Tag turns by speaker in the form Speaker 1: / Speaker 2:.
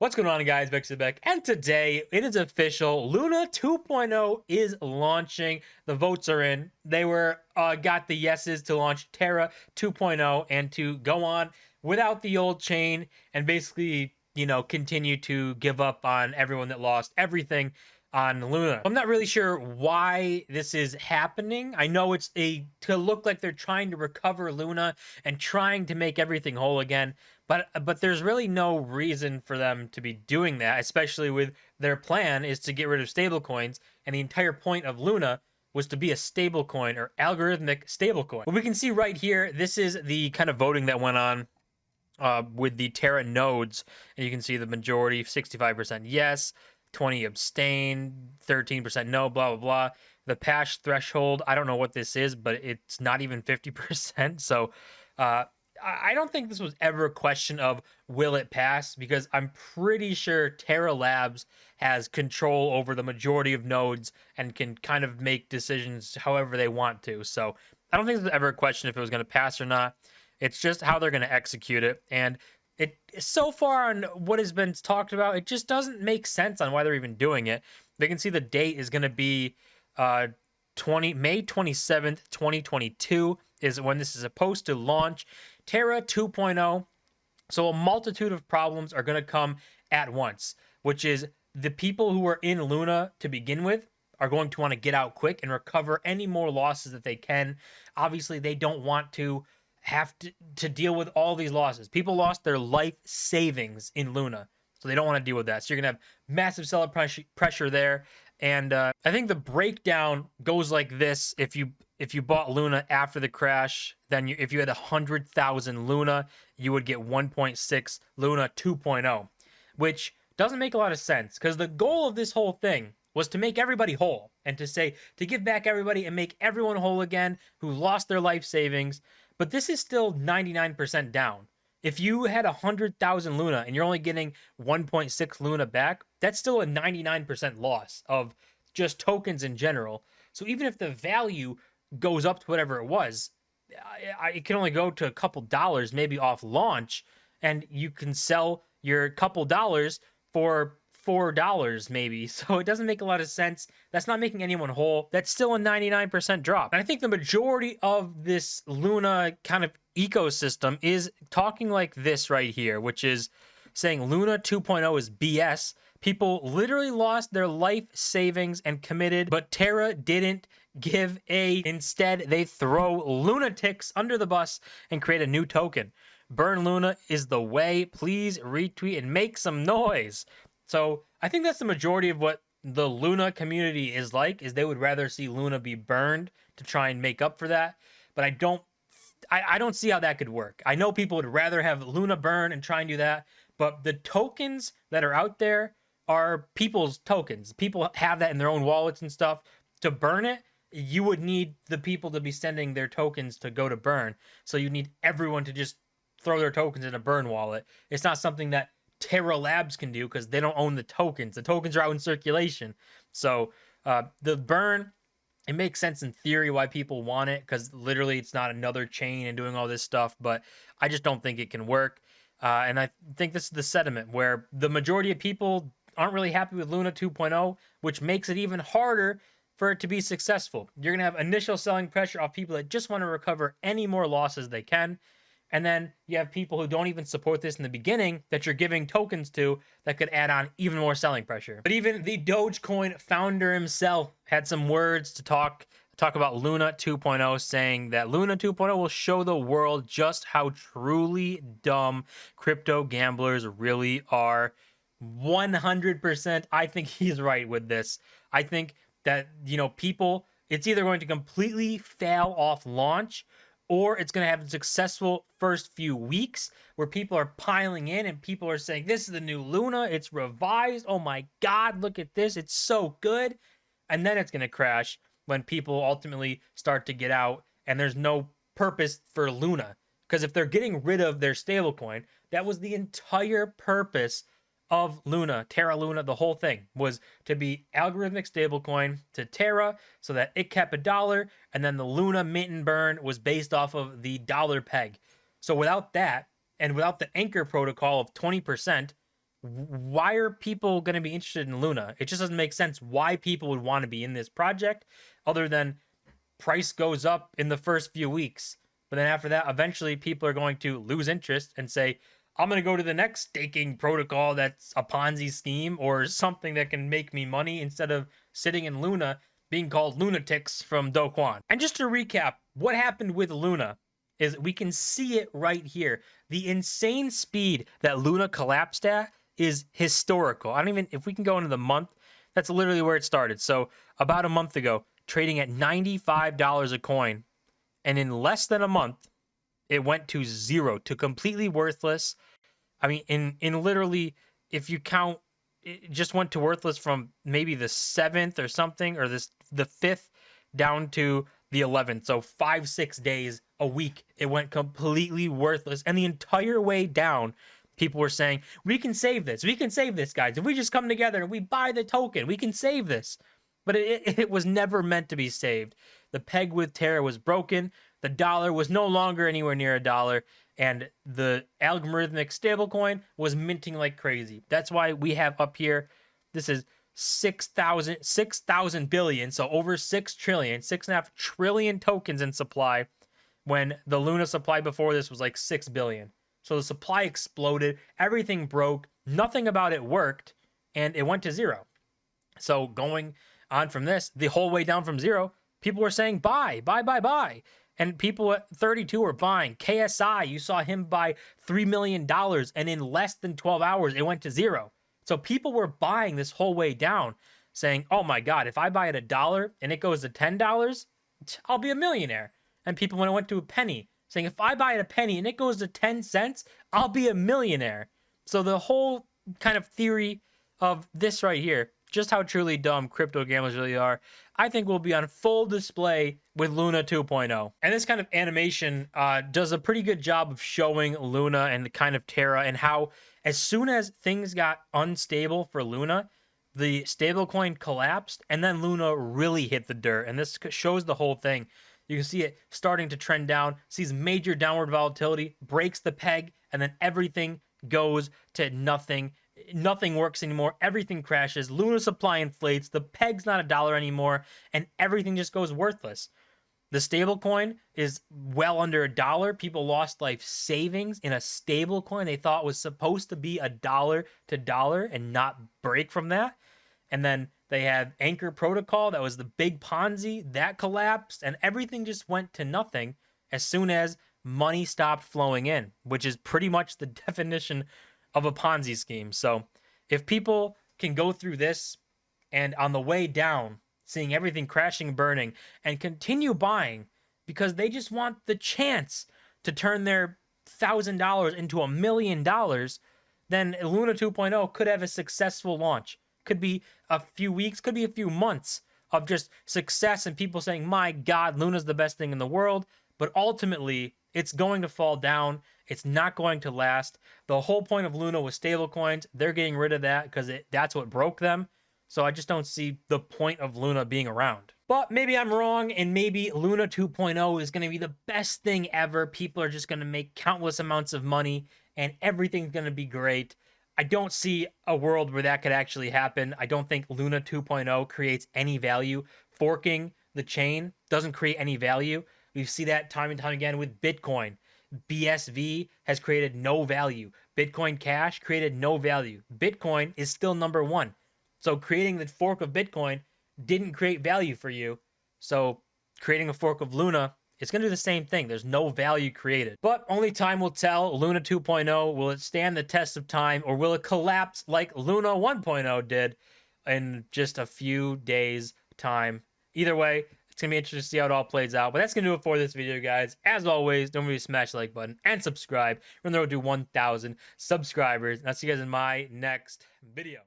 Speaker 1: What's going on, guys? Bexio, and today it is official. Luna 2.0 is launching. The votes are in. They were got the yeses to launch Terra 2.0 and to go on without the old chain and basically, continue to give up on everyone that lost everything on Luna. I'm not really sure why this is happening. I know it's to look like they're trying to recover Luna and trying to make everything whole again. But there's really no reason for them to be doing that, especially with their plan is to get rid of stablecoins, and the entire point of Luna was to be a stablecoin or algorithmic stablecoin. What we can see right here, this is the kind of voting that went on with the Terra nodes, and you can see the majority, 65% yes, 20 abstain, 13% no, blah blah blah. The Pash threshold, I don't know what this is, but it's not even 50%. So I don't think this was ever a question of will it pass, because I'm pretty sure Terra Labs has control over the majority of nodes and can kind of make decisions however they want to. So I don't think there's ever a question if it was going to pass or not. It's just how they're going to execute it. And it so far on what has been talked about, it just doesn't make sense on why they're even doing it. They can see the date is going to be May 27th, 2022 is when this is supposed to launch. Terra 2.0. So a multitude of problems are going to come at once, which is the people who are in Luna to begin with are going to want to get out quick and recover any more losses that they can. Obviously, they don't want to have to deal with all these losses. People lost their life savings in Luna, so they don't want to deal with that. So you're going to have massive seller pressure there. And I think the breakdown goes like this. If you bought Luna after the crash, then if you had 100,000 Luna, you would get 1.6 Luna 2.0, which doesn't make a lot of sense, because the goal of this whole thing was to make everybody whole and to give back everybody and make everyone whole again who lost their life savings. But this is still 99% down. If you had 100,000 Luna and you're only getting 1.6 Luna back, that's still a 99% loss of just tokens in general. So even if the value goes up to whatever it was, it can only go to a couple dollars maybe off launch, and you can sell your couple dollars for $4 maybe. So it doesn't make a lot of sense. That's not making anyone whole. That's still a 99% drop. And I think the majority of this Luna kind of ecosystem is talking like this right here, which is saying Luna 2.0 is BS. People literally lost their life savings and committed, but Terra didn't give a. Instead, they throw lunatics under the bus and create a new token. Burn Luna is the way. Please retweet and make some noise. So I think that's the majority of what the Luna community is like, is they would rather see Luna be burned to try and make up for that. But I don't see how that could work. I know people would rather have Luna burn and try and do that, but the tokens that are out there are people's tokens. People have that in their own wallets and stuff. To burn it, you would need the people to be sending their tokens to go to burn. So you need everyone to just throw their tokens in a burn wallet. It's not something that Terra Labs can do because they don't own the tokens. The tokens are out in circulation. So the burn, it makes sense in theory why people want it, because literally it's not another chain and doing all this stuff, but I just don't think it can work. And I think this is the sentiment where the majority of people aren't really happy with Luna 2.0, which makes it even harder for it to be successful. You're going to have initial selling pressure off people that just want to recover any more losses they can. And then you have people who don't even support this in the beginning that you're giving tokens to that could add on even more selling pressure. But even the Dogecoin founder himself had some words to talk about Luna 2.0, saying that Luna 2.0 will show the world just how truly dumb crypto gamblers really are. 100%, I think he's right with this. I think that, people, it's either going to completely fail off launch, or it's going to have a successful first few weeks where people are piling in and people are saying, this is the new Luna, it's revised, oh my god, look at this, it's so good. And then it's going to crash when people ultimately start to get out and there's no purpose for Luna. Because if they're getting rid of their stablecoin, that was the entire purpose of Luna. Terra Luna, the whole thing was to be algorithmic stablecoin to Terra so that it kept $1, and then the Luna mint and burn was based off of the dollar peg. So without that, and without the anchor protocol of 20%, why are people going to be interested in Luna? It just doesn't make sense why people would want to be in this project, other than price goes up in the first few weeks. But then after that, eventually people are going to lose interest and say, I'm going to go to the next staking protocol that's a Ponzi scheme or something that can make me money instead of sitting in Luna being called lunatics from Do Kwon. And just to recap, what happened with Luna is we can see it right here. The insane speed that Luna collapsed at is historical. I don't even, if we can go into the month, that's literally where it started. So about a month ago, trading at $95 a coin. And in less than a month, it went to zero, to completely worthless. I mean, in literally, if you count, it just went to worthless from maybe the 7th or something, or the 5th down to the 11th. So 5-6 days, a week, it went completely worthless. And the entire way down, people were saying, we can save this. We can save this, guys. If we just come together and we buy the token, we can save this. But it was never meant to be saved. The peg with Terra was broken. The dollar was no longer anywhere near $1. And the algorithmic stablecoin was minting like crazy. That's why we have up here, this is 6,000 billion, so over 6 trillion, 6.5 trillion tokens in supply, when the Luna supply before this was like 6 billion. So the supply exploded, everything broke, nothing about it worked, and it went to zero. So going on from this, the whole way down from zero, people were saying buy, buy, buy, buy. And people at 32 were buying. KSI, you saw him buy $3 million, and in less than 12 hours, it went to zero. So people were buying this whole way down, saying, oh my God, if I buy at $1 and it goes to $10, I'll be a millionaire. And people, when it went to a penny, saying, if I buy at a penny and it goes to 10 cents, I'll be a millionaire. So the whole kind of theory of this right here, just how truly dumb crypto gamblers really are, I think will be on full display with Luna 2.0. And this kind of animation does a pretty good job of showing Luna and the kind of Terra, and how as soon as things got unstable for Luna, the stablecoin collapsed, and then Luna really hit the dirt. And this shows the whole thing. You can see it starting to trend down, sees major downward volatility, breaks the peg, and then everything goes to nothing. Nothing works anymore. Everything crashes. Luna supply inflates. The peg's not $1 anymore, and everything just goes worthless. The stablecoin is well under $1. People lost life savings in a stablecoin they thought was supposed to be $1 to dollar and not break from that. And then they have Anchor Protocol, that was the big Ponzi, that collapsed, and everything just went to nothing as soon as money stopped flowing in, which is pretty much the definition of a Ponzi scheme. So if people can go through this and on the way down, seeing everything crashing and burning, and continue buying because they just want the chance to turn their $1,000 into $1 million, then Luna 2.0 could have a successful launch. Could be a few weeks, could be a few months of just success and people saying, my God, Luna's the best thing in the world. But ultimately, it's going to fall down. It's not going to last. The whole point of Luna was stablecoins. They're getting rid of that because that's what broke them. So I just don't see the point of Luna being around. But maybe I'm wrong, and maybe Luna 2.0 is going to be the best thing ever. People are just going to make countless amounts of money, and everything's going to be great. I don't see a world where that could actually happen. I don't think Luna 2.0 creates any value. Forking the chain doesn't create any value. We see that time and time again with Bitcoin. BSV has created no value. Bitcoin Cash created no value. Bitcoin is still number one. So creating the fork of Bitcoin didn't create value for you. So creating a fork of Luna, it's going to do the same thing. There's no value created. But only time will tell. Luna 2.0, will it stand the test of time, or will it collapse like Luna 1.0 did in just a few days' time? Either way, it's going to be interesting to see how it all plays out. But that's going to do it for this video, guys. As always, don't forget to smash the like button and subscribe. We're on the road to 1,000 subscribers. And I'll see you guys in my next video.